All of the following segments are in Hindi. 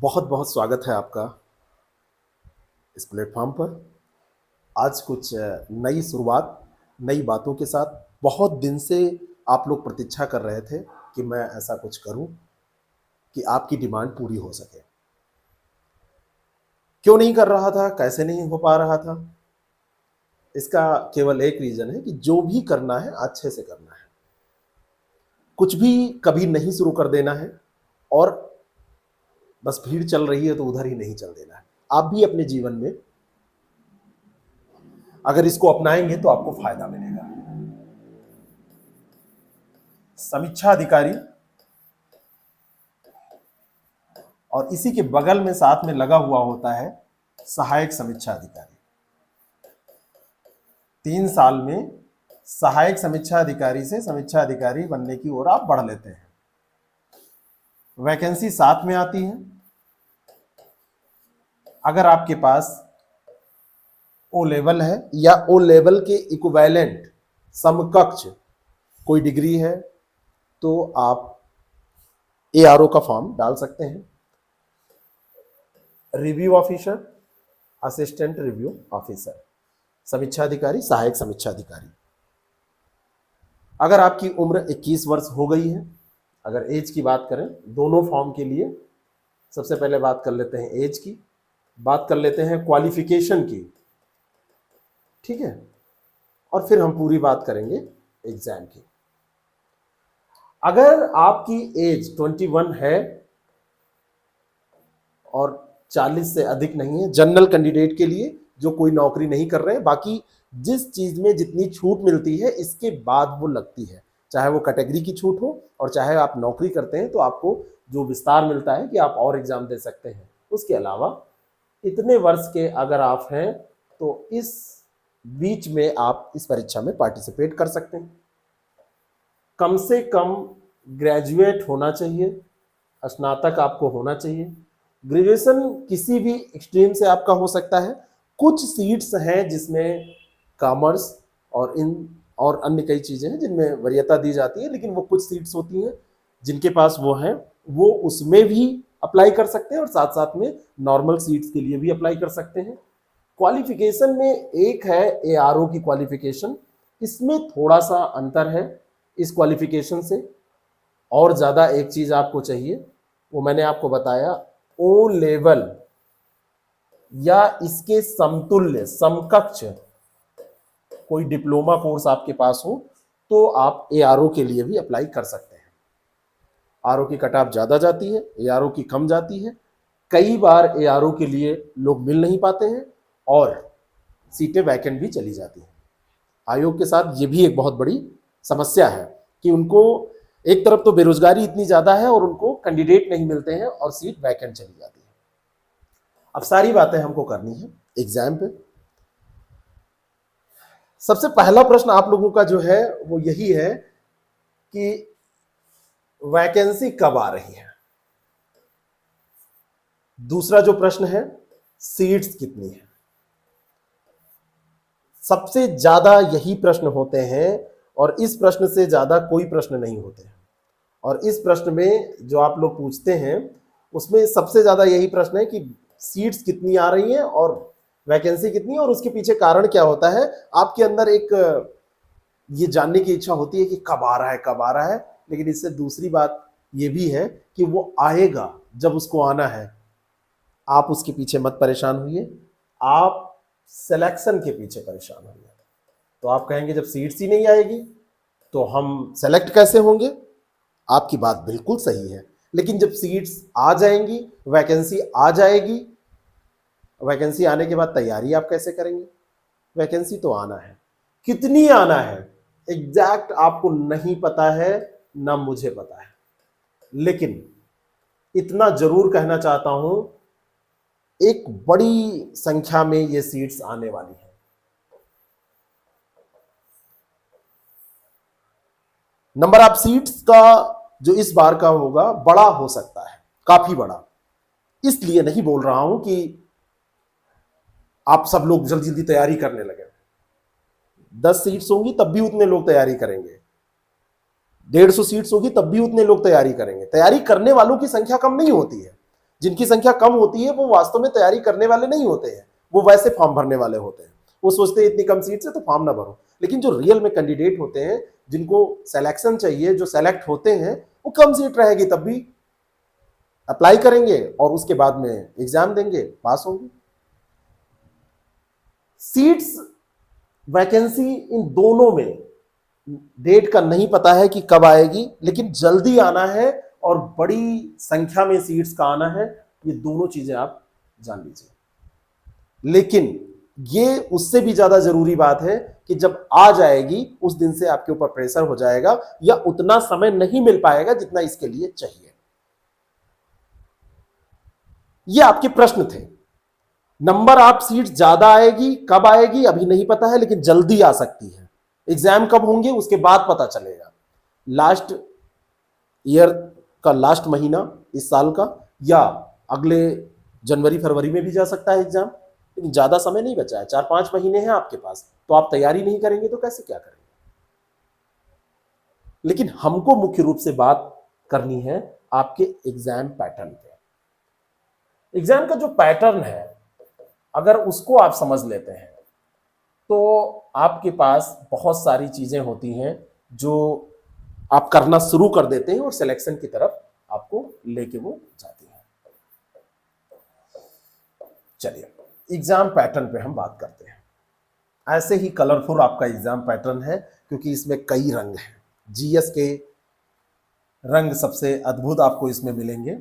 बहुत बहुत स्वागत है आपका इस प्लेटफॉर्म पर। आज कुछ नई शुरुआत, नई बातों के साथ। बहुत दिन से आप लोग प्रतीक्षा कर रहे थे कि मैं ऐसा कुछ करूं कि आपकी डिमांड पूरी हो सके। क्यों नहीं कर रहा था, कैसे नहीं हो पा रहा था, इसका केवल एक रीज़न है कि जो भी करना है अच्छे से करना है। कुछ भी कभी नहीं शुरू कर देना है और बस भीड़ चल रही है तो उधर ही नहीं चल देना है। आप भी अपने जीवन में अगर इसको अपनाएंगे तो आपको फायदा मिलेगा। समीक्षा अधिकारी और इसी के बगल में साथ में लगा हुआ होता है सहायक समीक्षा अधिकारी। 3 साल में सहायक समीक्षा अधिकारी से समीक्षा अधिकारी बनने की ओर आप बढ़ लेते हैं। वैकेंसी साथ में आती है। अगर आपके पास ओ लेवल है या ओ लेवल के इक्विवेलेंट समकक्ष कोई डिग्री है तो आप एआरओ का फॉर्म डाल सकते हैं। Review officer, assistant review officer, समीक्षा अधिकारी, सहायक समीक्षा अधिकारी। अगर आपकी उम्र 21 वर्ष हो गई है, अगर एज की बात करें दोनों फॉर्म के लिए, सबसे पहले बात कर लेते हैं एज की, बात कर लेते हैं क्वालिफिकेशन की, ठीक है, और फिर हम पूरी बात करेंगे एग्जाम की। अगर आपकी एज 21 है और 40 से अधिक नहीं है, जनरल कैंडिडेट के लिए जो कोई नौकरी नहीं कर रहे हैं, बाकी जिस चीज में जितनी छूट मिलती है इसके बाद वो लगती है, चाहे वो कैटेगरी की छूट हो और चाहे आप नौकरी करते हैं तो आपको जो विस्तार मिलता है कि आप और एग्जाम दे सकते हैं। उसके अलावा इतने वर्ष के अगर आप हैं तो इस बीच में आप इस परीक्षा में पार्टिसिपेट कर सकते हैं। कम से कम ग्रेजुएट होना चाहिए, स्नातक आपको होना चाहिए। ग्रेजुएशन किसी भी एक्सट्रीम से आपका हो सकता है। कुछ सीट्स हैं जिसमें कॉमर्स और अन्य कई चीज़ें हैं जिनमें वरीयता दी जाती है, लेकिन वो कुछ सीट्स होती हैं जिनके पास वो हैं वो उसमें भी अप्लाई कर सकते हैं और साथ साथ में नॉर्मल सीट्स के लिए भी अप्लाई कर सकते हैं। क्वालिफिकेशन में एक है एआरओ की क्वालिफिकेशन, इसमें थोड़ा सा अंतर है इस क्वालिफिकेशन से। और ज़्यादा एक चीज़ आपको चाहिए, वो मैंने आपको बताया, ओ लेवल या इसके समतुल्य समकक्ष कोई डिप्लोमा कोर्स आपके पास हो तो आप एआरओ के लिए भी अप्लाई कर सकते हैं। आरओ की कट ऑफ ज़्यादा जाती है, एआरओ की कम जाती है। कई बार एआरओ के लिए लोग मिल नहीं पाते हैं और सीटें वैकेंट भी चली जाती हैं। आयोग के साथ ये भी एक बहुत बड़ी समस्या है कि उनको एक तरफ तो बेरोजगारी इतनी ज़्यादा है और उनको कैंडिडेट नहीं मिलते हैं और सीट वैकेंट चली जाती है। अब सारी बातें हमको करनी है एग्जाम पे। सबसे पहला प्रश्न आप लोगों का जो है वो यही है कि वैकेंसी कब आ रही है। दूसरा जो प्रश्न है, सीट्स कितनी है। सबसे ज्यादा यही प्रश्न होते हैं और इस प्रश्न से ज्यादा कोई प्रश्न नहीं होते हैं। और इस प्रश्न में जो आप लोग पूछते हैं उसमें सबसे ज्यादा यही प्रश्न है कि सीट्स कितनी आ रही हैं और वैकेंसी कितनी है, और उसके पीछे कारण क्या होता है। आपके अंदर एक ये जानने की इच्छा होती है कि कब आ रहा है, कब आ रहा है, लेकिन इससे दूसरी बात ये भी है कि वो आएगा जब उसको आना है। आप उसके पीछे मत परेशान होइए, आप सिलेक्शन के पीछे परेशान होइए। तो आप कहेंगे जब सीट्स ही नहीं आएगी तो हम सेलेक्ट कैसे होंगे। आपकी बात बिल्कुल सही है, लेकिन जब सीट्स आ जाएंगी, वैकेंसी आ जाएगी, वैकेंसी आने के बाद तैयारी आप कैसे करेंगे। वैकेंसी तो आना है, कितनी आना है एग्जैक्ट आपको नहीं पता है, ना मुझे पता है, लेकिन इतना जरूर कहना चाहता हूं, एक बड़ी संख्या में ये सीट्स आने वाली है। नंबर ऑफ सीट्स का जो इस बार का होगा बड़ा हो सकता है, काफी बड़ा। इसलिए नहीं बोल रहा हूं कि आप सब लोग जल्दी जल्दी तैयारी करने लगे। 10 सीट्स होंगी तब भी उतने लोग तैयारी करेंगे, 150 सीट्स होगी तब भी उतने लोग तैयारी करेंगे। तैयारी करने वालों की संख्या कम नहीं होती है। जिनकी संख्या कम होती है वो वास्तव में तैयारी करने वाले नहीं होते हैं, वो वैसे फॉर्म भरने वाले होते हैं। वो सोचते हैं इतनी कम सीट से तो फॉर्म ना भरो। लेकिन जो रियल में कैंडिडेट होते हैं, जिनको सिलेक्शन चाहिए, जो सेलेक्ट होते हैं, वो कम सीट रहेगी तब भी अप्लाई करेंगे और उसके बाद में एग्जाम देंगे, पास होंगे। सीट्स वैकेंसी इन दोनों में डेट का नहीं पता है कि कब आएगी, लेकिन जल्दी आना है और बड़ी संख्या में सीट्स का आना है, ये दोनों चीजें आप जान लीजिए। लेकिन ये उससे भी ज्यादा जरूरी बात है कि जब आ जाएगी उस दिन से आपके ऊपर प्रेशर हो जाएगा या उतना समय नहीं मिल पाएगा जितना इसके लिए चाहिए। ये आपके प्रश्न थे। नंबर आप सीट ज्यादा आएगी, कब आएगी अभी नहीं पता है, लेकिन जल्दी आ सकती है। एग्जाम कब होंगे उसके बाद पता चलेगा। लास्ट ईयर का लास्ट महीना इस साल का, या अगले जनवरी फरवरी में भी जा सकता है एग्जाम, लेकिन ज्यादा समय नहीं बचा है, 4-5 महीने हैं आपके पास। तो आप तैयारी नहीं करेंगे तो कैसे क्या करेंगे। लेकिन हमको मुख्य रूप से बात करनी है आपके एग्जाम पैटर्न पे। एग्जाम का जो पैटर्न है अगर उसको आप समझ लेते हैं तो आपके पास बहुत सारी चीजें होती हैं जो आप करना शुरू कर देते हैं और सिलेक्शन की तरफ आपको लेके वो जाती हैं। चलिए एग्जाम पैटर्न पे हम बात करते हैं। ऐसे ही कलरफुल आपका एग्जाम पैटर्न है क्योंकि इसमें कई रंग हैं। जीएस के रंग सबसे अद्भुत आपको इसमें मिलेंगे।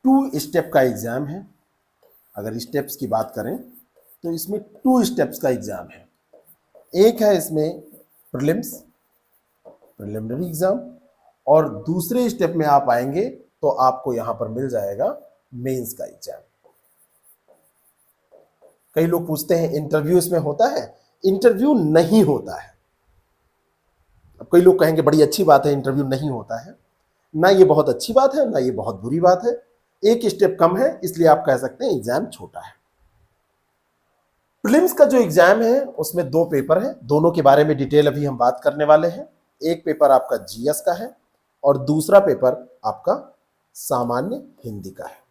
2 स्टेप का एग्जाम है। अगर स्टेप्स की बात करें तो इसमें 2 स्टेप्स का एग्जाम है। एक है इसमें प्रिलिमिनरी एग्जाम, और दूसरे स्टेप में आप आएंगे तो आपको यहां पर मिल जाएगा मेंस का एग्जाम। कई लोग पूछते हैं इंटरव्यू इसमें होता है? इंटरव्यू नहीं होता है। अब कई लोग कहेंगे बड़ी अच्छी बात है इंटरव्यू नहीं होता है। ना ये बहुत अच्छी बात है ना ये बहुत बुरी बात है। एक स्टेप कम है इसलिए आप कह सकते हैं एग्जाम छोटा है। प्रीलिम्स का जो एग्जाम है उसमें 2 पेपर है, दोनों के बारे में डिटेल अभी हम बात करने वाले हैं। एक पेपर आपका जीएस का है और दूसरा पेपर आपका सामान्य हिंदी का है।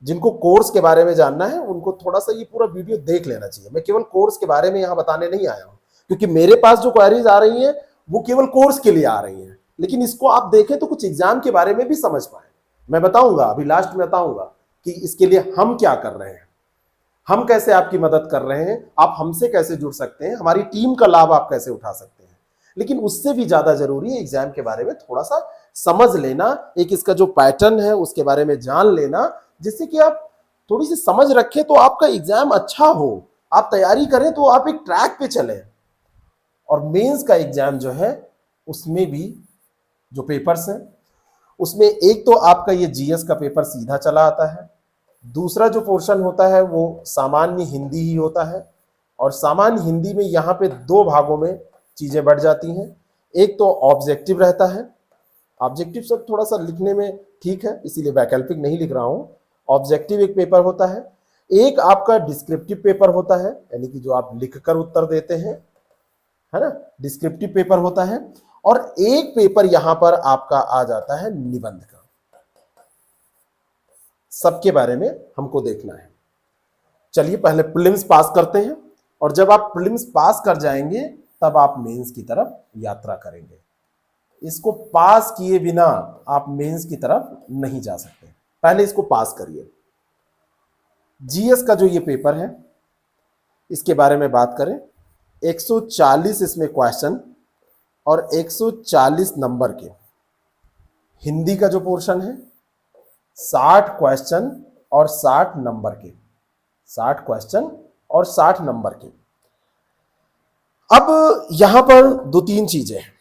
जिनको कोर्स के बारे में जानना है उनको थोड़ा सा ये पूरा वीडियो देख लेना चाहिए। मैं केवल कोर्स के बारे में यहां बताने नहीं आया हूं, क्योंकि मेरे पास जो क्वेरीज आ रही हैं वो केवल कोर्स के लिए आ रही हैं, लेकिन इसको आप देखें तो कुछ एग्जाम के बारे में भी समझ पाए। मैं बताऊंगा, अभी लास्ट में बताऊंगा कि इसके लिए हम क्या कर रहे हैं, हम कैसे आपकी मदद कर रहे हैं, आप हमसे कैसे जुड़ सकते हैं, हमारी टीम का लाभ आप कैसे उठा सकते हैं। लेकिन उससे भी ज्यादा जरूरी है एग्जाम के बारे में थोड़ा सा समझ लेना, एक इसका जो पैटर्न है उसके बारे में जान लेना, जिससे कि आप थोड़ी सी समझ रखें तो आपका एग्जाम अच्छा हो, आप तैयारी करें तो आप एक ट्रैक पे चले। और मेंस का एग्जाम जो है उसमें भी जो पेपर्स हैं उसमें एक तो आपका ये जीएस का पेपर सीधा चला आता है, दूसरा जो पोर्शन होता है वो सामान्य हिंदी ही होता है। और सामान्य हिंदी में यहाँ पे 2 भागों में चीजें बढ़ जाती हैं। एक तो ऑब्जेक्टिव रहता है, ऑब्जेक्टिव सब थोड़ा सा लिखने में ठीक है इसीलिए वैकल्पिक नहीं लिख रहा हूं। ऑब्जेक्टिव एक पेपर होता है, एक आपका डिस्क्रिप्टिव पेपर होता है, यानी कि जो आप लिखकर उत्तर देते हैं, है ना, डिस्क्रिप्टिव पेपर होता है। और एक पेपर यहां पर आपका आ जाता है निबंध का। सबके बारे में हमको देखना है। चलिए पहले प्रीलिम्स पास करते हैं, और जब आप प्रीलिम्स पास कर जाएंगे तब आप मेंस की तरफ यात्रा करेंगे। इसको पास किए बिना आप मेंस की तरफ नहीं जा सकते, पहले इसको पास करिए। जीएस का जो ये पेपर है इसके बारे में बात करें, 140 इसमें क्वेश्चन और 140 नंबर के। हिंदी का जो पोर्शन है 60 क्वेश्चन और 60 नंबर के, 60 क्वेश्चन और 60 नंबर के। अब यहां पर 2-3 चीजें हैं,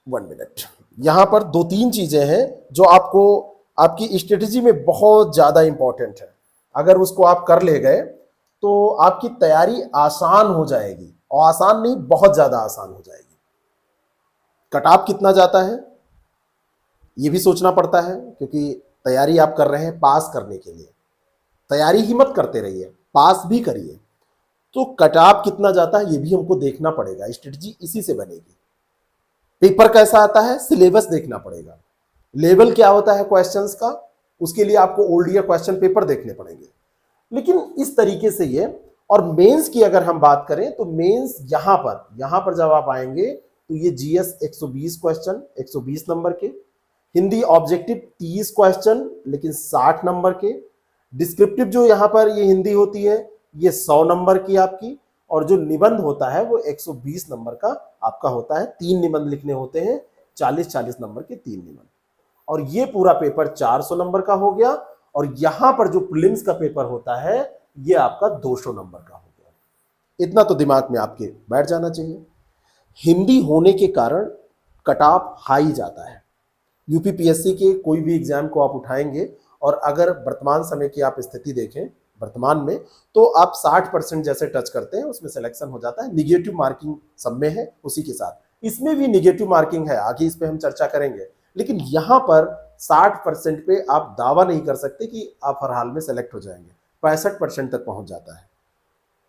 1 मिनट। यहां पर 2-3 चीजें हैं जो आपको आपकी स्ट्रेटेजी में बहुत ज्यादा इंपॉर्टेंट है। अगर उसको आप कर ले गए तो आपकी तैयारी आसान हो जाएगी, और आसान नहीं बहुत ज्यादा आसान हो जाएगी। कट ऑफ कितना जाता है ये भी सोचना पड़ता है, क्योंकि तैयारी आप कर रहे हैं पास करने के लिए। तैयारी ही मत करते रहिए, पास भी करिए। तो कट ऑफ कितना जाता है ये भी हमको देखना पड़ेगा, स्ट्रेटजी इसी से बनेगी। पेपर कैसा आता है सिलेबस देखना पड़ेगा, लेवल क्या होता है क्वेश्चंस का, उसके लिए आपको ओल्ड ईयर क्वेश्चन पेपर देखने पड़ेंगे। लेकिन इस तरीके से ये, और मेंस की अगर हम बात करें तो मेंस यहां पर जब आप आएंगे तो ये जीएस 120 क्वेश्चन 120 नंबर के, हिंदी ऑब्जेक्टिव 30 क्वेश्चन लेकिन 60 नंबर के, डिस्क्रिप्टिव जो यहां पर ये हिंदी होती है ये 100 नंबर की आपकी, और जो निबंध होता है वो 120 नंबर का आपका होता है। 3 निबंध लिखने होते हैं, 40-40 नंबर के 3 निबंध, और ये पूरा पेपर 400 नंबर का हो गया। और यहां पर जो प्रीलिम्स का पेपर होता है ये आपका 200 नंबर का हो गया। इतना तो दिमाग में आपके बैठ जाना चाहिए। हिंदी होने के कारण कट ऑफ हाई जाता है। यूपीपीएससी के कोई भी एग्जाम को आप उठाएंगे और अगर वर्तमान समय की आप स्थिति देखें वर्तमान में, तो आप 60% जैसे टच करते हैं उसमें सिलेक्शन हो जाता है। निगेटिव मार्किंग सब में है, उसी के साथ इसमें भी निगेटिव मार्किंग है, आगे इस पे हम चर्चा करेंगे। लेकिन यहां पर 60% पे आप दावा नहीं कर सकते कि आप हर हाल में सेलेक्ट हो जाएंगे, 65% तक पहुंच जाता है।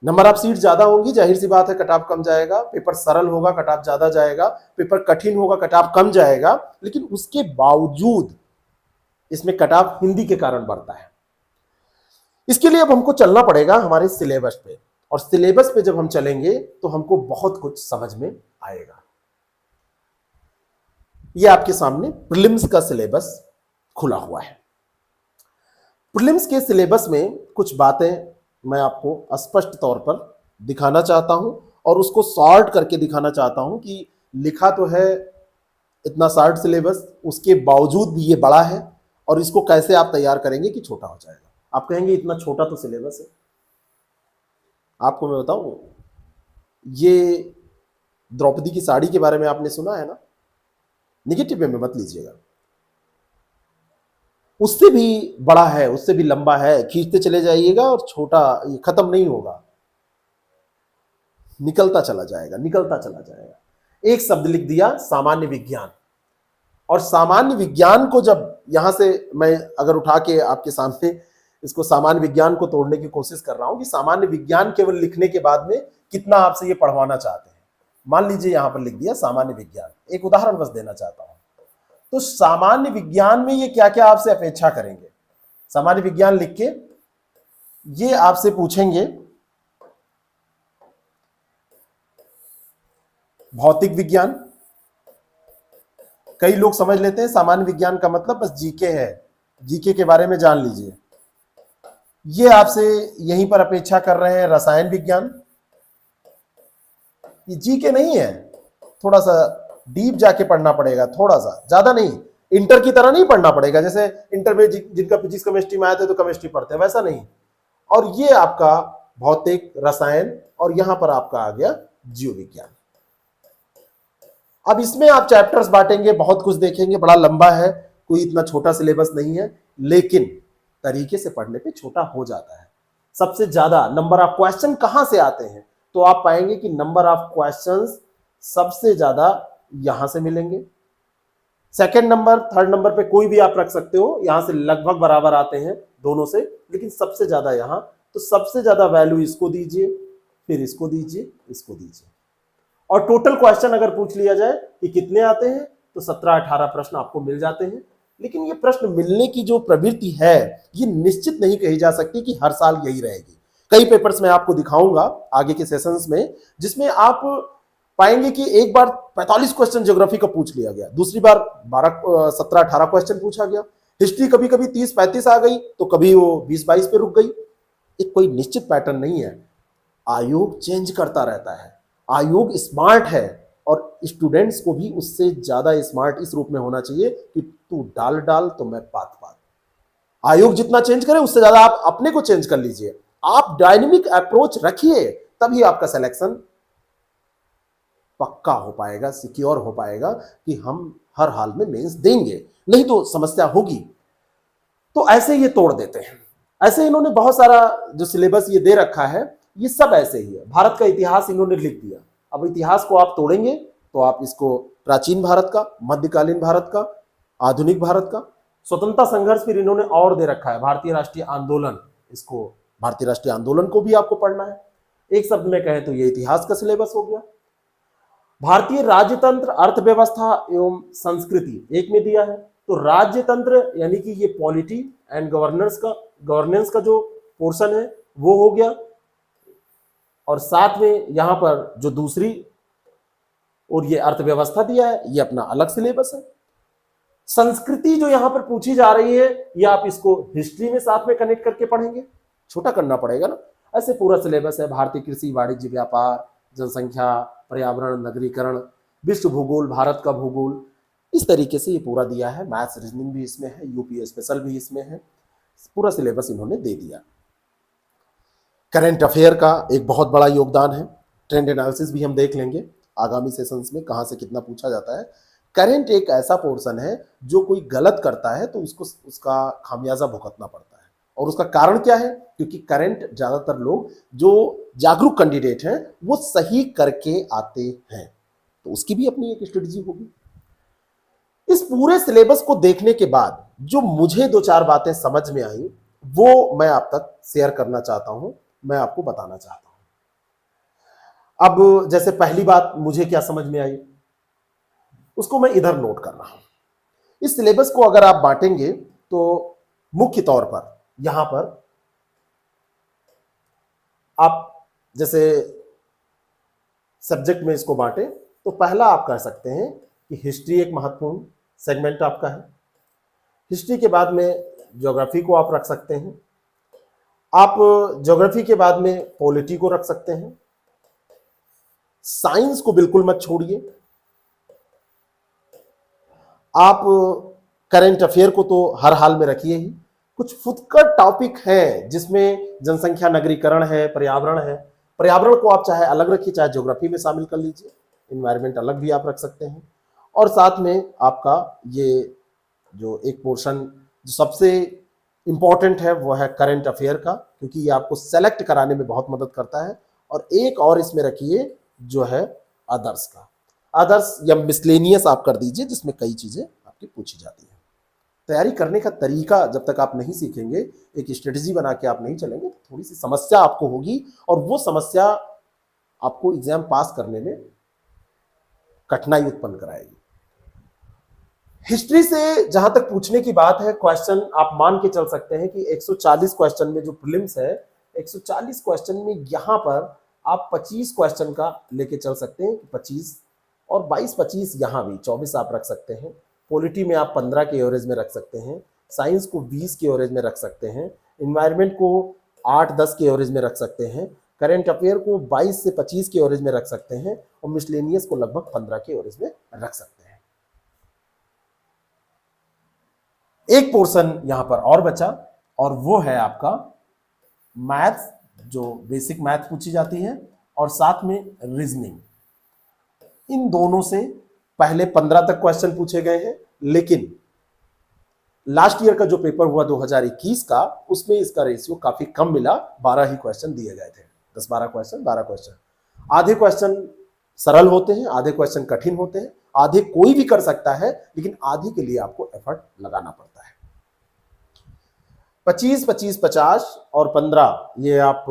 नंबर ऑफ सीट ज्यादा होंगी, जाहिर सी बात है कट ऑफ कम जाएगा। पेपर सरल होगा, कट ऑफ ज्यादा जाएगा। पेपर कठिन होगा, कट ऑफ कम जाएगा। लेकिन उसके बावजूद इसमें कट ऑफ हिंदी के कारण बढ़ता है। इसके लिए अब हमको चलना पड़ेगा हमारे सिलेबस पे, और सिलेबस पे जब हम चलेंगे तो हमको बहुत कुछ समझ में आएगा। ये आपके सामने प्रीलिम्स का सिलेबस खुला हुआ है। प्रीलिम्स के सिलेबस में कुछ बातें मैं आपको स्पष्ट तौर पर दिखाना चाहता हूं, और उसको सॉर्ट करके दिखाना चाहता हूं कि लिखा तो है इतना शॉर्ट सिलेबस, उसके बावजूद भी ये बड़ा है, और इसको कैसे आप तैयार करेंगे कि छोटा हो जाएगा। आप कहेंगे इतना छोटा तो सिलेबस है। आपको मैं बताऊं, ये द्रौपदी की साड़ी के बारे में आपने सुना है ना, निगेटिव वे में मत लीजिएगा, उससे भी बड़ा है, उससे भी लंबा है, खींचते चले जाइएगा और छोटा, ये खत्म नहीं होगा, निकलता चला जाएगा, निकलता चला जाएगा। एक शब्द लिख दिया सामान्य विज्ञान, और सामान्य विज्ञान को जब यहां से मैं अगर उठा के आपके सामने इसको सामान्य विज्ञान को तोड़ने की कोशिश कर रहा हूं कि सामान्य विज्ञान केवल लिखने के बाद में कितना आपसे ये पढ़वाना चाहते हैं। मान लीजिए यहां पर लिख दिया सामान्य विज्ञान, एक उदाहरण बस देना चाहता हूं। तो सामान्य विज्ञान में ये क्या क्या आपसे अपेक्षा करेंगे, सामान्य विज्ञान लिख के ये आपसे पूछेंगे भौतिक विज्ञान। कई लोग समझ लेते हैं सामान्य विज्ञान का मतलब बस जीके है, जीके के बारे में जान लीजिए। ये आपसे यहीं पर अपेक्षा कर रहे हैं रसायन विज्ञान, ये जीके नहीं है, थोड़ा सा डीप जाके पढ़ना पड़ेगा, थोड़ा सा, ज्यादा नहीं। इंटर की तरह नहीं पढ़ना पड़ेगा, जैसे इंटर में जिनका फिजिक्स केमिस्ट्री में आए थे तो केमिस्ट्री पढ़ते हैं, वैसा नहीं। और ये आपका भौतिक रसायन, और यहां पर आपका आ गया जीव विज्ञान। अब इसमें आप चैप्टर्स बांटेंगे, बहुत कुछ देखेंगे, बड़ा लंबा है, कोई इतना छोटा सिलेबस नहीं है, लेकिन तरीके से पढ़ने पे छोटा हो जाता है। सबसे ज्यादा नंबर ऑफ क्वेश्चन कहां से आते हैं, तो आप पाएंगे कि नंबर ऑफ क्वेश्चंस सबसे ज्यादा यहां से मिलेंगे। सेकंड नंबर, थर्ड नंबर पे कोई भी आप रख सकते हो, यहां से लगभग बराबर आते हैं दोनों से, लेकिन सबसे ज्यादा यहां, तो सबसे ज्यादा वैल्यू इसको दीजिए, फिर इसको दीजिए, इसको दीजिए। और टोटल क्वेश्चन अगर पूछ लिया जाए कि कितने आते हैं, तो 17-18 प्रश्न आपको मिल जाते हैं। लेकिन ये प्रश्न मिलने की जो प्रवृत्ति है, ये निश्चित नहीं कही जा सकती कि हर साल यही रहेगी। कई पेपर्स में आपको दिखाऊंगा आगे के सेशंस में, जिसमें आप पाएंगे कि एक बार 45 क्वेश्चन ज्योग्राफी का पूछ लिया गया, दूसरी बार 17-18 क्वेश्चन पूछा गया, हिस्ट्री कभी कभी 30-35 आ गई, तो कभी वो 20-22 पे रुक गई। एक कोई निश्चित पैटर्न नहीं है, आयोग चेंज करता रहता है। आयोग स्मार्ट है, और स्टूडेंट्स को भी उससे ज्यादा स्मार्ट इस रूप में होना चाहिए कि तू डाल डाल तो मैं पात पात। आयोग जितना चेंज करे उससे ज्यादा आप अपने को चेंज कर लीजिए, आप डायनेमिक अप्रोच रखिए, तभी आपका सिलेक्शन पक्का हो पाएगा, सिक्योर हो पाएगा कि हम हर हाल में मेंस देंगे, नहीं तो समस्या होगी। तो ऐसे ये तोड़ देते हैं, ऐसे इन्होंने बहुत सारा जो सिलेबस ये दे रखा है, ये सब ऐसे ही है। भारत का इतिहास इन्होंने लिख दिया, अब इतिहास को आप तोड़ेंगे तो आप इसको प्राचीन भारत का, मध्यकालीन भारत का, आधुनिक भारत का, स्वतंत्रता संघर्ष फिर इन्होंने और दे रखा है भारतीय राष्ट्रीय आंदोलन, इसको भारतीय राष्ट्रीय आंदोलन को भी आपको पढ़ना है। एक शब्द में कहें तो ये इतिहास का सिलेबस हो गया। भारतीय राजतंत्र, अर्थव्यवस्था एवं संस्कृति एक में दिया है, तो राज्य तंत्र यानी कि ये पॉलिटी एंड गवर्नेंस का जो पोर्शन है वो हो गया, और साथ में यहां पर जो दूसरी और ये अर्थव्यवस्था दिया है, ये अपना अलग सिलेबस है। संस्कृति जो यहां पर पूछी जा रही है, ये आप इसको हिस्ट्री में साथ में कनेक्ट करके पढ़ेंगे, छोटा करना पड़ेगा ना। ऐसे पूरा सिलेबस है, भारतीय कृषि, वाणिज्य, व्यापार, जनसंख्या, पर्यावरण, नगरीकरण, विश्व भूगोल, भारत का भूगोल, इस तरीके से ये पूरा दिया है। मैथ्स रीजनिंग भी इसमें है, यूपी स्पेशल भी इसमें है, पूरा सिलेबस इन्होंने दे दिया। करंट अफेयर का एक बहुत बड़ा योगदान है। ट्रेंड एनालिसिस भी हम देख लेंगे आगामी सेशंस में, कहां से कितना पूछा जाता है। करंट एक ऐसा पोर्शन है जो कोई गलत करता है तो उसको उसका खामियाजा भुगतना पड़ता है, और उसका कारण क्या है? क्योंकि करंट ज्यादातर लोग जो जागरूक कैंडिडेट हैं वो सही करके आते हैं, तो उसकी भी अपनी एक स्ट्रेटजी होगी। इस पूरे सिलेबस को देखने के बाद जो मुझे दो चार बातें समझ में आई वो मैं आप तक शेयर करना चाहता हूं, मैं आपको बताना चाहता हूं। अब जैसे पहली बात मुझे क्या समझ में आई उसको मैं इधर नोट कर रहा हूं। इस सिलेबस को अगर आप बांटेंगे तो मुख्य तौर पर यहां पर आप जैसे सब्जेक्ट में इसको बांटे तो पहला आप कह सकते हैं कि हिस्ट्री एक महत्वपूर्ण सेगमेंट आपका है। हिस्ट्री के बाद में ज्योग्राफी को आप रख सकते हैं, आप ज्योग्राफी के बाद में पॉलिटी को रख सकते हैं। साइंस को बिल्कुल मत छोड़िए। आप करंट अफेयर को तो हर हाल में रखिए ही। कुछ फुटकर टॉपिक हैं जिसमें जनसंख्या, नगरीकरण है, पर्यावरण है। पर्यावरण को आप चाहे अलग रखिए, चाहे ज्योग्राफी में शामिल कर लीजिए, इन्वायरमेंट अलग भी आप रख सकते हैं। और साथ में आपका ये जो एक पोर्शन जो सबसे इंपॉर्टेंट है वो है करंट अफेयर का, क्योंकि ये आपको सेलेक्ट कराने में बहुत मदद करता है। और एक और इसमें रखिए जो है अदर्स का, अदर्स या मिसलेनियस आप कर दीजिए, जिसमें कई चीजें आपकी पूछी जाती हैं। तैयारी करने का तरीका जब तक आप नहीं सीखेंगे, एक स्ट्रेटजी बना के आप नहीं चलेंगे, तो थोड़ी सी समस्या आपको होगी, और वो समस्या आपको एग्जाम पास करने में कठिनाई उत्पन्न कराएगी। हिस्ट्री से जहां तक पूछने की बात है, क्वेश्चन आप मान के चल सकते हैं कि 140 क्वेश्चन में जो प्रीलिम्स है, 140 क्वेश्चन में यहां पर आप 25 क्वेश्चन का लेके चल सकते हैं, 25 और 22-25 यहां भी 24 आप रख सकते हैं। पॉलिटी में आप 15 के एवरेज में रख सकते हैं, साइंस को 20 के एवरेज में रख सकते हैं, इन्वायरमेंट को 8-10 के एवरेज में रख सकते हैं, करंट अफेयर को 22 से 25 के एवरेज में रख सकते हैं, और मिसलेनियस को लगभग 15 के एवरेज में रख सकते हैं। एक पोर्शन यहां पर और बचा, और वो है आपका मैथ्स, जो बेसिक मैथ पूछी जाती है, और साथ में रीजनिंग। इन दोनों से पहले 15 तक क्वेश्चन पूछे गए हैं, लेकिन लास्ट ईयर का जो पेपर हुआ 2021 का, उसमें इसका रेशियो काफी कम मिला, 12 ही क्वेश्चन दिए गए थे, 10-12 क्वेश्चन, 12 क्वेश्चन। आधे क्वेश्चन सरल होते हैं, आधे क्वेश्चन कठिन होते हैं, आधे कोई भी कर सकता है, लेकिन आधे के लिए आपको एफर्ट लगाना पड़ता है। 25, 25, 50 और 15 ये आप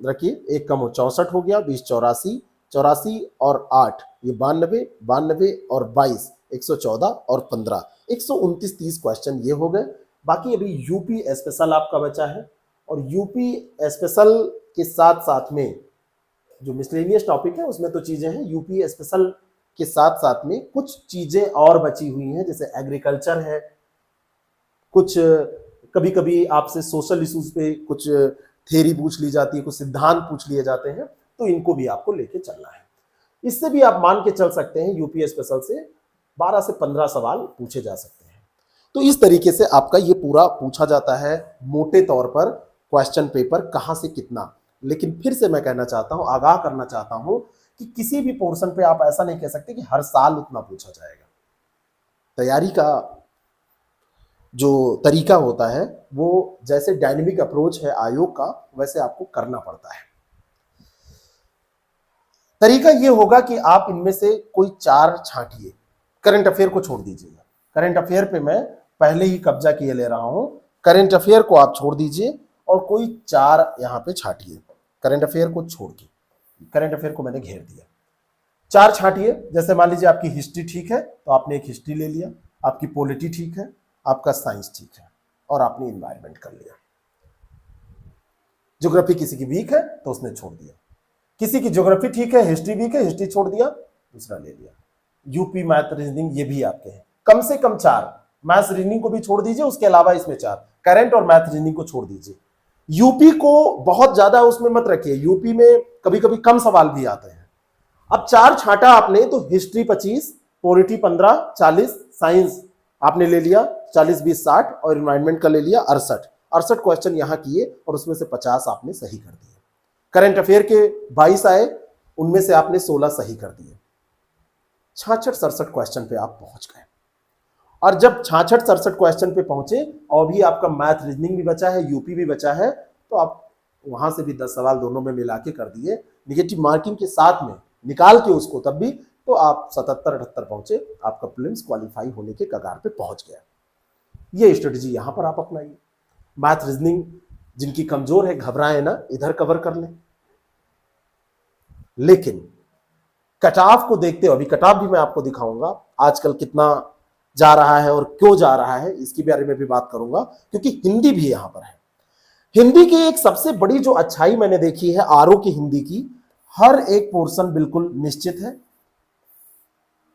रखिए, एक कम हो 64 हो गया, 20 84, 84 और 8 ये 92, 92 और 22 114 और 15 129, 30 क्वेश्चन ये हो गए। बाकी अभी यूपी स्पेशल आपका बचा है, और यूपी स्पेशल के साथ साथ में जो मिसलेनियस टॉपिक है उसमें तो चीजें हैं, यूपी स्पेशल के साथ साथ में कुछ चीजें और बची हुई हैं, जैसे एग्रीकल्चर है, कुछ कभी कभी आपसे सोशल इश्यूज पे कुछ थ्योरी पूछ ली जाती है, कुछ सिद्धांत पूछ लिए जाते हैं, तो इनको भी आपको लेके चलना है। इससे भी आप मान के चल सकते हैं यूपी स्पेशल से 12 से 15 सवाल पूछे जा सकते हैं। तो इस तरीके से आपका ये पूरा पूछा जाता है मोटे तौर पर क्वेश्चन पेपर, कहां से कितना। लेकिन फिर से मैं कहना चाहता हूं, आगाह करना चाहता हूं कि किसी भी पोर्शन पे आप ऐसा नहीं कह सकते कि हर साल उतना पूछा जाएगा। तैयारी का जो तरीका होता है वो जैसे डायनेमिक अप्रोच है आयोग का, वैसे आपको करना पड़ता है। तरीका ये होगा कि आप इनमें से कोई 4 छांटिए, करंट अफेयर को छोड़ दीजिएगा। करंट अफेयर पे मैं पहले ही कब्जा किए ले रहा हूं, करंट अफेयर को आप छोड़ दीजिए और कोई 4 यहां पे छांटिए। करंट अफेयर को छोड़ के, करंट अफेयर को मैंने घेर दिया, 4 छांटिए। जैसे मान लीजिए आपकी हिस्ट्री ठीक है तो आपने एक हिस्ट्री ले लिया, आपकी पॉलिटी ठीक है, आपका साइंस ठीक है और आपने इन्वायरमेंट कर लिया। ज्योग्राफी किसी की वीक है तो उसने छोड़ दिया, किसी की ज्योग्राफी ठीक है, हिस्ट्री वीक है, हिस्ट्री छोड़ दिया, दूसरा ले लिया। यूपी मैथ रीजनिंग ये भी आपके हैं, कम से कम 4, मैथ्स रीजनिंग को भी छोड़ दीजिए, उसके अलावा इसमें 4, करंट और मैथ रीजनिंग को छोड़ दीजिए। यूपी को बहुत ज्यादा उसमें मत रखिए, यूपी में कभी कभी कम सवाल भी आते हैं। अब 4 छांटा आपने तो हिस्ट्री 25, पॉलिटी 15, 40, साइंस आपने ले लिया 40, 20, 60 और इन्वायरमेंट का ले लिया 68 क्वेश्चन यहां किए और उसमें से 50 आपने सही कर दिए। करंट अफेयर के 22 आए, उनमें से आपने 16 सही कर दिए। 66-67 क्वेश्चन पे आप पहुंच गए। और जब 66-67 क्वेश्चन पे पहुंचे और भी आपका मैथ रीजनिंग भी बचा है, यूपी भी बचा है, तो आप वहां से भी 10 सवाल दोनों में मिला के कर दिए, निगेटिव मार्किंग के साथ में निकाल के उसको, तब भी तो आप 77-78 पहुंचे, आपका प्रीलिम्स क्वालिफाई होने के कगार पे पहुंच गया। ये स्ट्रेटजी यहां पर आप अपनाइए। मैथ रीजनिंग जिनकी कमजोर है घबराए ना, इधर कवर कर लें, लेकिन कटाफ को देखते हो, अभी कटाफ भी मैं आपको दिखाऊंगा आजकल कितना जा रहा है और क्यों जा रहा है, इसके बारे में भी बात करूंगा, क्योंकि हिंदी भी यहां पर है। हिंदी की एक सबसे बड़ी जो अच्छाई मैंने देखी है आरओ की हिंदी की, हर एक पोर्शन बिल्कुल निश्चित है।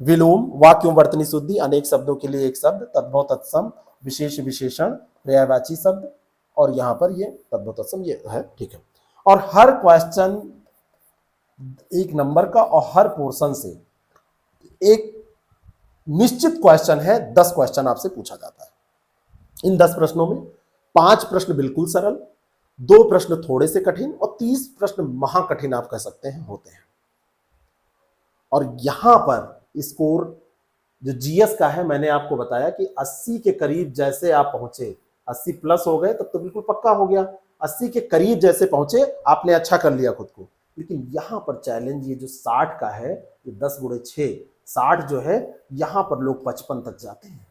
विलोम, वाक्यों, वर्तनी शुद्धि, अनेक शब्दों के लिए एक शब्द, तद्भव तत्सम, विशेष विशेषण, पर्यायवाची शब्द, और यहां पर ये तद्भव तत्सम ये है, ठीक है। और हर क्वेश्चन 1 नंबर का और हर पोर्शन से एक निश्चित क्वेश्चन है, 10 क्वेश्चन आपसे पूछा जाता है। इन 10 प्रश्नों में 5 प्रश्न बिल्कुल सरल, 2 प्रश्न थोड़े से कठिन और 30 प्रश्न महाकठिन आप कह सकते हैं होते हैं। और यहां पर स्कोर जो जीएस का है, मैंने आपको बताया कि 80 के करीब जैसे आप पहुंचे, 80 प्लस हो गए तब तो बिल्कुल पक्का हो गया, 80 के करीब जैसे पहुंचे आपने अच्छा कर लिया खुद को। लेकिन यहां पर चैलेंज ये जो 60 का है, ये 10 गुणे 6, 60 जो है, यहां पर लोग 55 तक जाते हैं।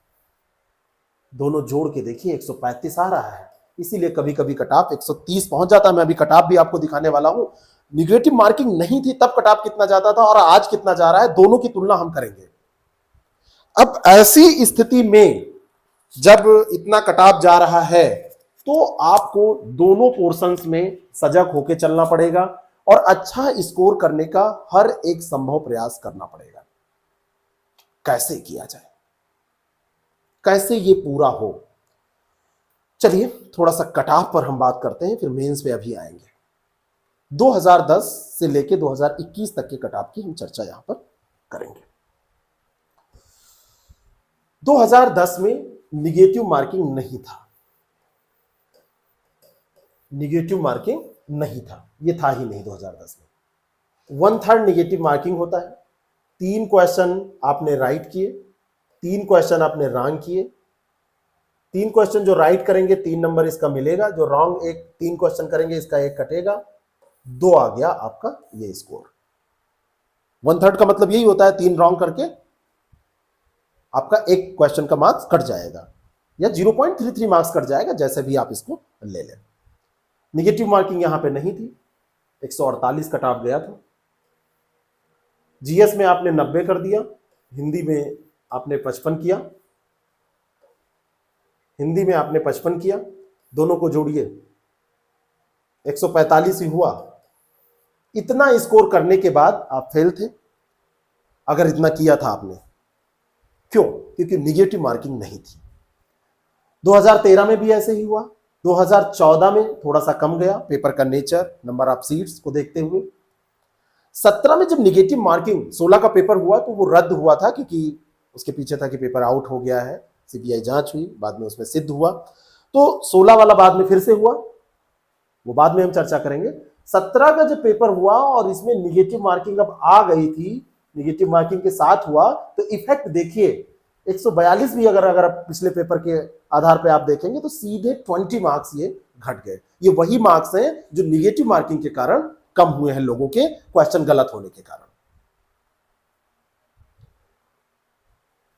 दोनों जोड़ के देखिए 135 आ रहा है, इसीलिए कभी कभी कटाफ 130 पहुंच जाता है। मैं अभी कटाफ भी आपको दिखाने वाला हूं। निगेटिव मार्किंग नहीं थी तब कटाफ कितना जाता था और आज कितना जा रहा है, दोनों की तुलना हम करेंगे। अब ऐसी स्थिति में जब इतना कटाफ जा रहा है तो आपको दोनों पोर्शंस में सजग होकर चलना पड़ेगा और अच्छा स्कोर करने का हर एक संभव प्रयास करना पड़ेगा। कैसे किया जाए, कैसे ये पूरा हो, चलिए थोड़ा सा कटाफ पर हम बात करते हैं, फिर मेंस पे अभी आएंगे। 2010 से लेके 2021 तक के कटाफ की हम चर्चा यहां पर करेंगे। 2010 में निगेटिव मार्किंग नहीं था, निगेटिव मार्किंग नहीं था, ये था ही नहीं 2010 में। 1/3 निगेटिव मार्किंग होता है। 3 क्वेश्चन आपने राइट किए, 3 क्वेश्चन आपने रॉन्ग किए। 3 क्वेश्चन जो राइट करेंगे 3 नंबर इसका मिलेगा, जो रॉन्ग 3 क्वेश्चन करेंगे इसका 1 कटेगा, 2 आ गया आपका ये स्कोर। 1/3 का मतलब यही होता है 3 रॉन्ग करके आपका 1 क्वेश्चन का मार्क्स कट जाएगा या 0.33 मार्क्स कट जाएगा, जैसे भी आप इसको ले लें। निगेटिव मार्किंग यहां पे नहीं थी, 148 कटाफ गया था। जीएस में आपने 90 कर दिया, हिंदी में आपने 55 किया, हिंदी में आपने 55 किया, दोनों को जोड़िए 145 ही हुआ। इतना स्कोर करने के बाद आप फेल थे अगर इतना किया था आपने। क्यों? क्योंकि निगेटिव मार्किंग नहीं थी। 2013 में भी ऐसे ही हुआ, 2014 में थोड़ा सा कम गया पेपर का नेचर, नंबर ऑफ सीट्स को देखते हुए। 17 में जब निगेटिव मार्किंग 16 का पेपर हुआ तो वो रद्द हुआ था, क्योंकि उसके पीछे था कि पेपर आउट हो गया है, सीबीआई जांच हुई, बाद में उसमें सिद्ध हुआ। तो 16 वाला बाद में फिर से हुआ, वो बाद में हम चर्चा करेंगे। 17 का जब पेपर हुआ और इसमें निगेटिव मार्किंग अब आ गई थी, निगेटिव मार्किंग के साथ हुआ, तो इफेक्ट देखिए 142 भी अगर आप पिछले पेपर के आधार पे आप देखेंगे तो सीधे 20 मार्क्स ये घट गए। ये वही मार्क्स हैं जो निगेटिव मार्किंग के कारण कम हुए हैं लोगों के, क्वेश्चन गलत होने के कारण।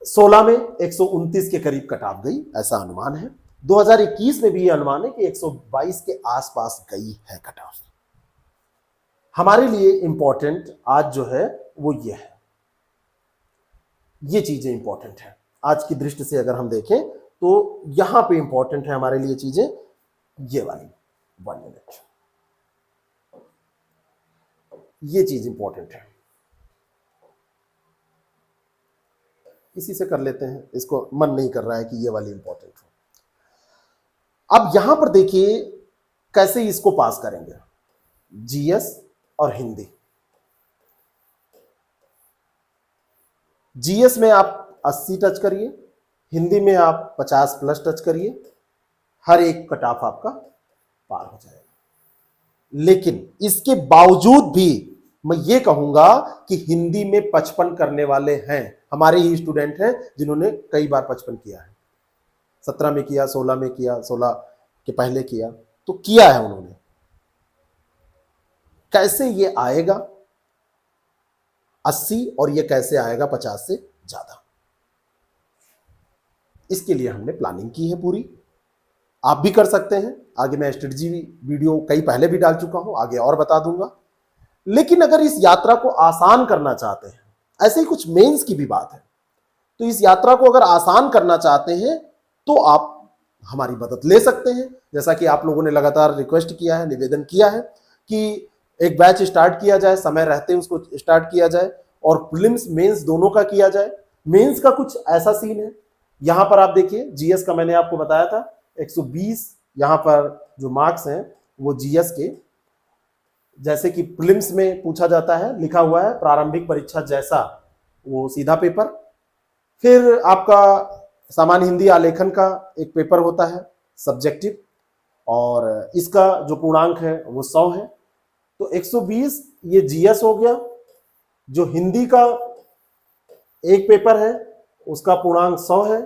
16 में 129 के करीब कटाफ गई, ऐसा अनुमान है। 2021 में भी ये अनुमान है कि 122 के आसपास गई है कटाफ। हमारे लिए इंपॉर्टेंट आज जो है वो ये है, ये चीजें इंपॉर्टेंट है। आज की दृष्टि से अगर हम देखें तो यहां पे इंपॉर्टेंट है हमारे लिए चीजें ये वाली। 1 मिनट, ये चीज इंपॉर्टेंट है, इसी से कर लेते हैं, इसको मन नहीं कर रहा है कि ये वाली इंपॉर्टेंट हो। अब यहां पर देखिए कैसे इसको पास करेंगे, जीएस और हिंदी। जीएस में आप 80 टच करिए, हिंदी में आप 50 प्लस टच करिए, हर एक कट ऑफ आपका पार हो जाएगा। लेकिन इसके बावजूद भी मैं ये कहूंगा कि हिंदी में 55 करने वाले हैं, हमारे ही स्टूडेंट हैं जिन्होंने कई बार 55 किया है, 17 में किया, 16 में किया, 16 के पहले किया, तो किया है उन्होंने। कैसे ये आएगा 80 और ये कैसे आएगा 50 से ज्यादा, इसके लिए हमने प्लानिंग की है पूरी। आप भी कर सकते हैं, आगे मैं स्ट्रेटजी वीडियो कई पहले भी डाल चुका हूं, आगे और बता दूंगा। लेकिन अगर इस यात्रा को आसान करना चाहते हैं, ऐसे ही कुछ मेंस की भी बात है, तो इस यात्रा को अगर आसान करना चाहते हैं तो आप हमारी मदद ले सकते हैं। जैसा कि आप लोगों ने लगातार रिक्वेस्ट किया है, निवेदन किया है कि एक बैच स्टार्ट किया जाए, समय रहते उसको स्टार्ट किया जाए और प्रीलिम्स मेंस दोनों का किया जाए। मेंस का कुछ ऐसा सीन है, यहां पर आप देखिए जीएस का मैंने आपको बताया था 120 यहां पर जो मार्क्स हैं वो जीएस के, जैसे कि प्रीलिम्स में पूछा जाता है, लिखा हुआ है प्रारंभिक परीक्षा जैसा वो सीधा पेपर। फिर आपका सामान्य हिंदी आलेखन का एक पेपर होता है सब्जेक्टिव, और इसका जो पूर्णांक है वो 100 है। तो 120 ये जीएस हो गया। जो हिंदी का एक पेपर है उसका पूर्णांक 100 है,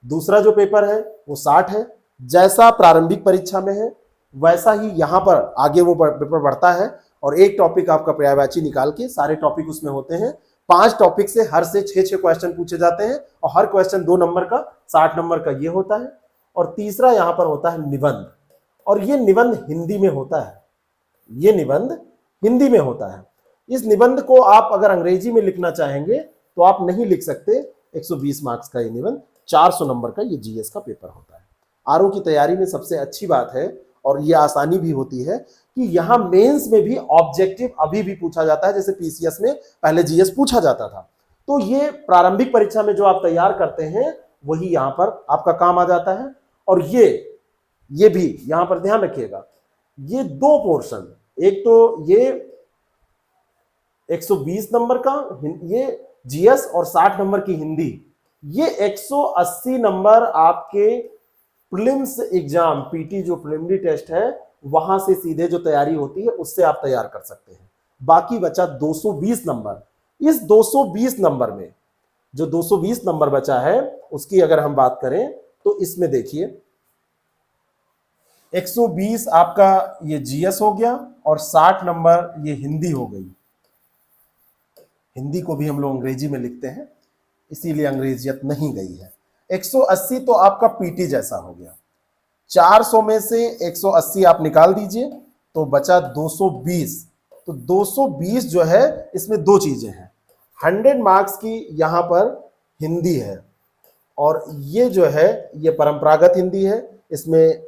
दूसरा जो पेपर है वो 60 है। जैसा प्रारंभिक परीक्षा में है वैसा ही यहाँ पर आगे वो पेपर बढ़ता है, और एक टॉपिक आपका पर्यायवाची निकाल के, सारे टॉपिक उसमें होते हैं, 5 टॉपिक से हर से 6 क्वेश्चन पूछे जाते हैं, और हर क्वेश्चन 2 नंबर का, 60 नंबर का ये होता है। और तीसरा यहाँ पर होता है निबंध, और ये निबंध हिंदी में होता है, ये निबंध हिंदी में होता है। इस निबंध को आप अगर अंग्रेजी में लिखना चाहेंगे तो आप नहीं लिख सकते। 120 मार्क्स का ये निबंध, 400 नंबर का ये जीएस का पेपर होता है। आरओ की तैयारी में सबसे अच्छी बात है, और ये आसानी भी होती है, कि यहाँ मेंस में भी ऑब्जेक्टिव अभी भी पूछा जाता है। जैसे पीसीएस में पहले जीएस पूछा जाता था, तो ये प्रारंभिक परीक्षा में जो आप तैयार करते हैं वही यहाँ पर आपका काम आ जाता है। और ये भी यहाँ पर ध्यान रखिएगा, ये 2 पोर्शन, एक तो ये 120 नंबर का ये जीएस और 60 नंबर की हिंदी, ये 180 नंबर आपके प्रीलिम्स एग्जाम पीटी जो प्रीलिमिनरी टेस्ट है वहां से सीधे जो तैयारी होती है उससे आप तैयार कर सकते हैं। बाकी बचा 220 नंबर। इस 220 नंबर में जो 220 नंबर बचा है उसकी अगर हम बात करें तो इसमें देखिए 120 आपका ये जीएस हो गया और 60 नंबर ये हिंदी हो गई। हिंदी को भी हम लोग अंग्रेजी में लिखते हैं, इसीलिए अंग्रेजियत नहीं गई है। 180 तो आपका पीटी जैसा हो गया। 400 में से 180 आप निकाल दीजिए तो बचा 220। तो 220 जो है इसमें 2 चीजें हैं, 100 मार्क्स की यहां पर हिंदी है, और ये जो है ये परंपरागत हिंदी है। इसमें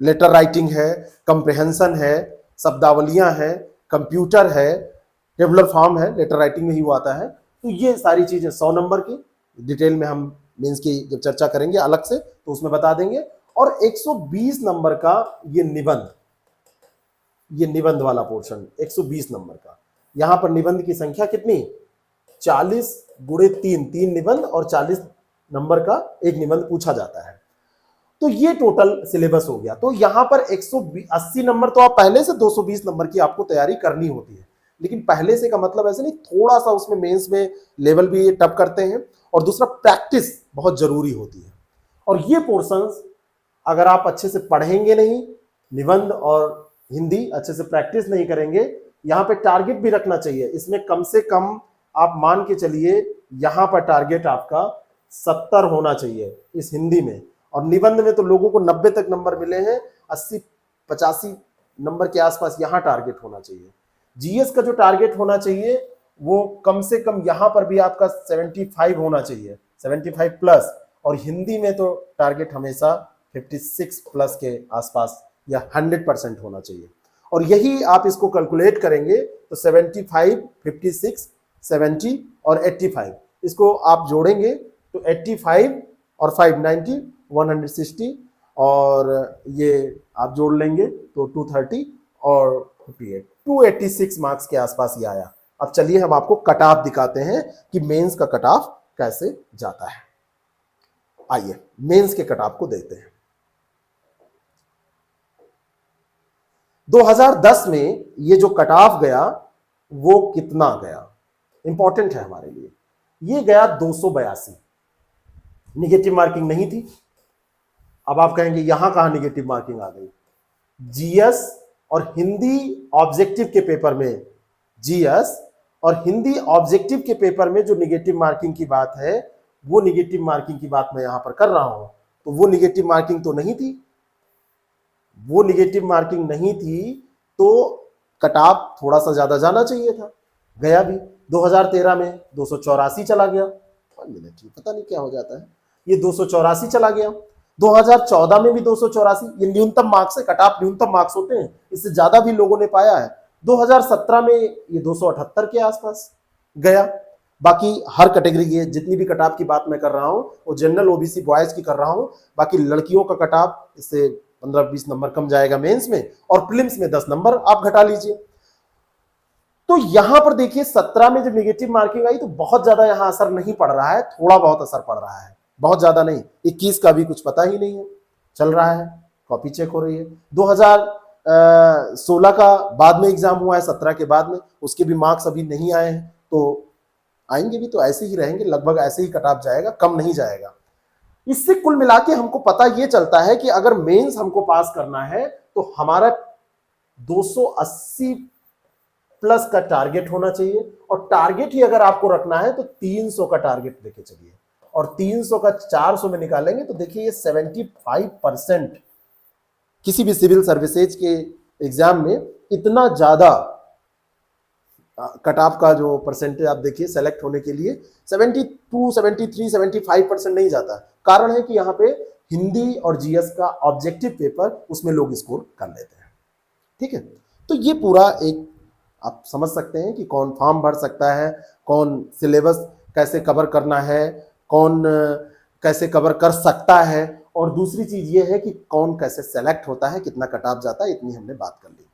लेटर राइटिंग है, कंप्रिहेंशन है, शब्दावलियां हैं, कंप्यूटर है, टेबुलर फॉर्म है, लेटर राइटिंग में ही वो आता है। तो ये सारी चीजें 100 नंबर की, डिटेल में हम मीन्स की जब चर्चा करेंगे अलग से तो उसमें बता देंगे। और 120 नंबर का ये निबंध वाला पोर्शन 120 नंबर का, यहां पर निबंध की संख्या कितनी, 40 गुणे 3 निबंध, और 40 नंबर का एक निबंध पूछा जाता है। तो ये टोटल सिलेबस हो गया। तो यहां पर 180 नंबर तो आप पहले से 220 नंबर की आपको तैयारी करनी होती है, लेकिन पहले से का मतलब ऐसे नहीं, थोड़ा सा उसमें मेंस में लेवल भी टप करते हैं, और दूसरा प्रैक्टिस बहुत जरूरी होती है। और ये पोर्शंस अगर आप अच्छे से पढ़ेंगे नहीं, निबंध और हिंदी अच्छे से प्रैक्टिस नहीं करेंगे, यहाँ पे टारगेट भी रखना चाहिए। इसमें कम से कम आप मान के चलिए यहाँ पर टारगेट आपका 70 होना चाहिए इस हिंदी में, और निबंध में तो लोगों को 90 तक नंबर मिले हैं, 80-85 नंबर के आसपास यहाँ टारगेट होना चाहिए। जीएस का जो टारगेट होना चाहिए वो कम से कम यहाँ पर भी आपका 75 होना चाहिए, 75 प्लस, और हिंदी में तो टारगेट हमेशा 56 प्लस के आसपास या 100% होना चाहिए। और यही आप इसको कैलकुलेट करेंगे तो 75, 56, 70 और 85, इसको आप जोड़ेंगे तो 85 और 5 90, 160, और ये आप जोड़ लेंगे तो 230 और 58, 286 मार्क्स के आसपास ये आया। अब चलिए हम आपको कट ऑफ दिखाते हैं कि मेंस का कट ऑफ कैसे जाता है। आइए मेंस के कट ऑफ को देखते हैं। 2010 में ये जो कट ऑफ गया वो कितना गया, इंपॉर्टेंट है हमारे लिए। ये गया 282, निगेटिव मार्किंग नहीं थी। अब आप कहेंगे यहां कहां निगेटिव मार्किंग आ गई? जीएस और हिंदी ऑब्जेक्टिव के पेपर में, जीएस और हिंदी ऑब्जेक्टिव के पेपर में जो निगेटिव मार्किंग की बात है, वो निगेटिव मार्किंग की बात मैं यहां पर कर रहा हूं। तो वो निगेटिव मार्किंग तो नहीं थी, वो निगेटिव मार्किंग नहीं थी, तो कट ऑफ थोड़ा सा ज्यादा जाना चाहिए था, गया भी। 2013 में 284 चला गया, पता नहीं क्या हो जाता है, ये 284 चला गया। 2014 में भी 284, ये न्यूनतम मार्क्स है, कट ऑफ न्यूनतम मार्क्स होते हैं, इससे ज्यादा भी लोगों ने पाया है। 2017 में ये 278 के आसपास गया। बाकी हर कैटेगरी की जितनी भी कट ऑफ की बात मैं कर रहा हूं वो जनरल ओबीसी बॉयज की कर रहा हूं। बाकी लड़कियों का कट ऑफ इससे 15-20 नंबर कम जाएगा मेंस में, और प्रीलिम्स में 10 नंबर आप घटा लीजिए। तो यहां पर देखिए 17 में जब निगेटिव मार्किंग आई तो बहुत ज्यादा यहां असर नहीं पड़ रहा है, थोड़ा बहुत असर पड़ रहा है, बहुत ज्यादा नहीं। 21 का भी कुछ पता ही नहीं है, चल रहा है, कॉपी चेक हो रही है। 2016 का बाद में एग्जाम हुआ है, 17 के बाद में, उसके भी मार्क्स अभी नहीं आए हैं, तो आएंगे भी तो ऐसे ही रहेंगे, लगभग ऐसे ही कट ऑफ जाएगा, कम नहीं जाएगा। इससे कुल मिला के हमको पता यह चलता है कि अगर मेंस हमको पास करना है तो हमारा 280 प्लस का टारगेट होना चाहिए, और टारगेट ही अगर आपको रखना है तो 300 का टारगेट लेके चलिए, और 300 का 400 में निकालेंगे तो देखिए ये 75% किसी भी सिविल सर्विसेज के एग्जाम में इतना ज्यादा कट ऑफ का जो परसेंटेज आप देखिए सेलेक्ट होने के लिए 72, 73, 75% नहीं जाता। कारण है कि यहाँ पे हिंदी और जीएस का ऑब्जेक्टिव पेपर, उसमें लोग स्कोर कर लेते हैं। ठीक है, तो ये पूरा एक आप समझ सकते हैं कि कौन फॉर्म भर सकता है, कौन सिलेबस कैसे कवर करना है, कौन कैसे कवर कर सकता है, और दूसरी चीज ये है कि कौन कैसे सेलेक्ट होता है, कितना कट ऑफ जाता है, इतनी हमने बात कर ली।